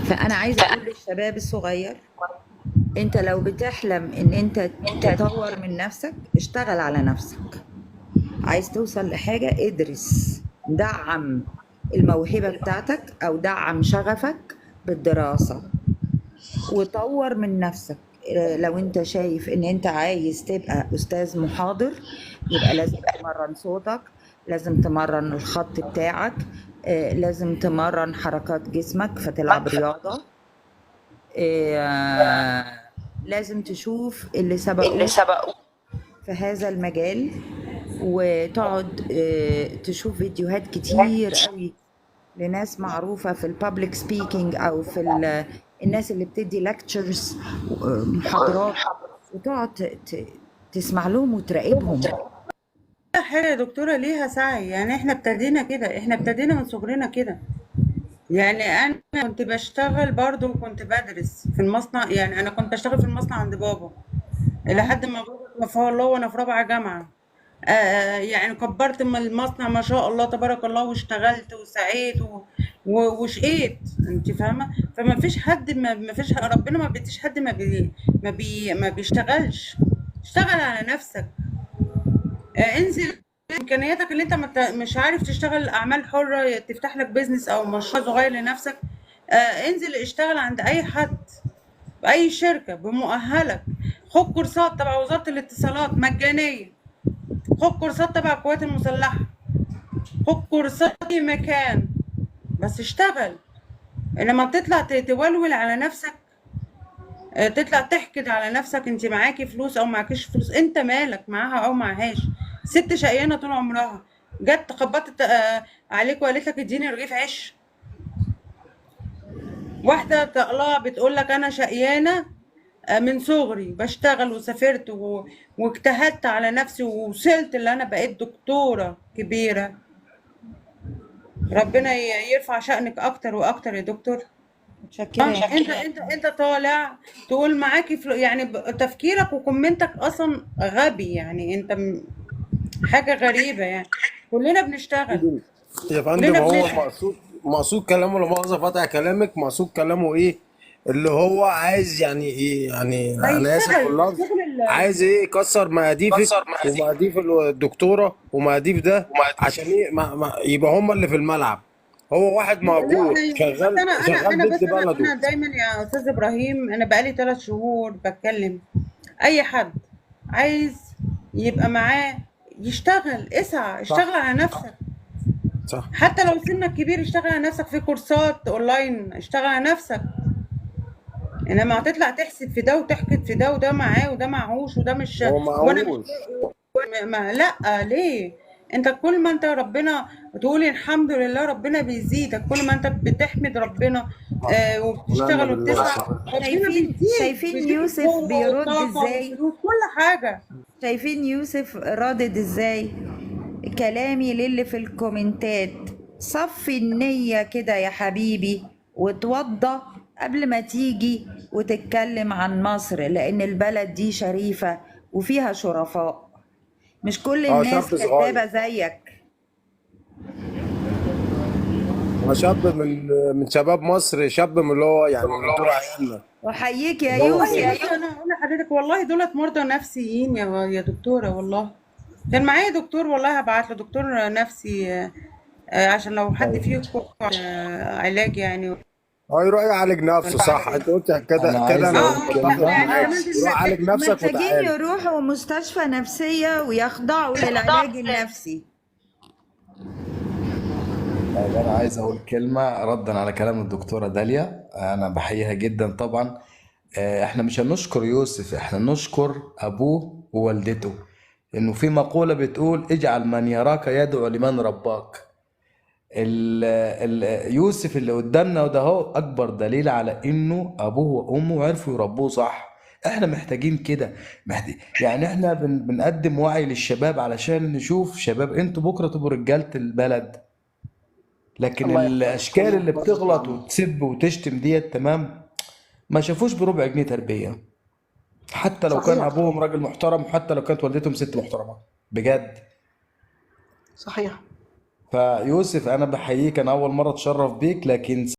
فأنا عايزة أقول للشباب الصغير، أنت لو بتحلم إن أنت تطور من نفسك اشتغل على نفسك. عايز توصل لحاجة ادرس، دعم الموهبة بتاعتك أو دعم شغفك بالدراسة وطور من نفسك. لو انت شايف ان انت عايز تبقى استاذ محاضر يبقى لازم تمرن صوتك، لازم تمرن الخط بتاعك، لازم تمرن حركات جسمك فتلعب رياضة. لازم تشوف اللي سبقوك في هذا المجال وتقعد تشوف فيديوهات كتير قوي لناس معروفة في البابليك سبيكينج أو في الناس اللي بتدي lectures محاضرات، وتقعد تسمع لهم وتراقبهم. كل حاجة يا دكتورة ليها سعي، يعني احنا ابتدينا كده، احنا ابتدينا من صغرنا كده. يعني انا كنت بشتغل برضو وكنت بدرس في المصنع، يعني انا كنت بشتغل في المصنع عند بابا لحد ما بابا توفاه الله وانا في رابعة جامعة. يعني كبرت من المصنع ما شاء الله تبارك الله، واشتغلت وسعيت وشقيت، انت فاهمة. فما فيش حد، ما فيش ربنا ما بيديش حد ما بيشتغلش. اشتغل على نفسك. انزل امكانياتك اللي انت مش عارف تشتغل اعمال حره تفتح لك بيزنس او مشروع صغير لنفسك. انزل اشتغل عند اي حد باي شركه بمؤهلك. خد كورسات تبع وزاره الاتصالات مجانيه، خد كورسات تبع القوات المسلحه، خد كورسات في مكان، بس اشتغل. انما تطلع تولول على نفسك، تطلع تحكد على نفسك انت معاكي فلوس او معكيش فلوس، انت مالك معاها او معهاش. ست شقيانه طول عمرها جت خبطت عليك وقالت لك اديني رغيف عيش. واحده طقلها بتقول لك انا شقيانه من صغري بشتغل وسافرت واجتهدت على نفسي ووصلت اللي انا بقيت دكتوره كبيره. ربنا يرفع شأنك اكتر واكتر يا دكتور. متشكرة. انت طالع تقول معاكي يعني تفكيرك وكومنتك اصلا غبي، يعني انت حاجة غريبة يعني. كلنا بنشتغل، يا كلنا فندم، هو بنتعب. مقصود كلامه، لا مؤاخذة فاتح كلامك، مقصود كلامه ايه؟ اللي هو عايز يعني ايه؟ يعني ما انا اسف في يشتغل اللفظ، الشغل عايز ايه؟ يكسر مقاديفك ومقاديف الدكتورة ومقاديف ده عشان ايه؟ ما يبقى هما اللي في الملعب. هو واحد لا مأجور بس شغال انا انا شغال انا بس ضد انا بلده. انا دايما يا استاذ ابراهيم، انا بقالي 3 شهور بتكلم. اي حد عايز يبقى معاه يشتغل، اسعى اشتغل صح، على نفسك. صح. حتى لو سنك كبير اشتغل على نفسك في كورسات اونلاين، اشتغل على نفسك. انما هتطلع تحسد في ده وتحقد في ده، وده معاه وده معهوش وده مش، هو وانا مش معهوش. لاقي لا ليه؟ انت كل ما انت ربنا تقولي الحمد لله ربنا بيزيدك، كل ما انت بتحمد ربنا صح ونعم وبتشتغل بالله. وبتسعى، صح. ربنا شايفين بيديك يوسف قوة بيرد وطاقة ازاي؟ وفلوس كل حاجة. شايفين يوسف ردد ازاي؟ كلامي للي في الكومنتات، صفي النية كده يا حبيبي وتوضى قبل ما تيجي وتتكلم عن مصر، لأن البلد دي شريفة وفيها شرفاء، مش كل اه، الناس شاب صغير. كدابة زيك. هو شاب من شباب مصر، شاب من اللي هو يعني من دور عيالنا. وحييك يا اللي هو والله يوسف. خير. بص انا هقول لحضرتك، والله دولت مرضى نفسيين يا دكتوره. والله كان معايا دكتور، والله هبعت له دكتور نفسي، عشان لو حد طيب. فيكم علاج يعني. اه، يروح يعالج نفسه. صح، انت قلت كده انا كده، عايز انا اقول متفق كلمة. يعني معاك. كمان روح عالج نفسك محتاجين وتعالى. يروحوا مستشفى نفسية ويخضعوا للعلاج النفسي. طيب انا عايز اقول كلمة ردا على كلام الدكتورة داليا، انا بحييها جدا طبعا. احنا مش هنشكر يوسف، احنا نشكر ابوه ووالدته. انه في مقولة بتقول اجعل من يراك يدعو لمن رباك. يوسف اللي قدامنا وده هو اكبر دليل على انه ابوه وامه عرفوا يربوه صح. احنا محتاجين كده. يعني احنا بنقدم وعي للشباب علشان نشوف شباب انتوا بكره تبقوا رجالة البلد. لكن الله يحفظك الاشكال كلهم اللي كويس يا بتغلط عم. وتسب وتشتم ديت تمام، ما شافوش بربع جنيه تربية. حتى لو كان صحيح، ابوهم راجل محترم، حتى لو كانت والدتهم ست محترمة بجد. صحيح. فيوسف انا بحييك، انا اول مرة اتشرف بيك، لكن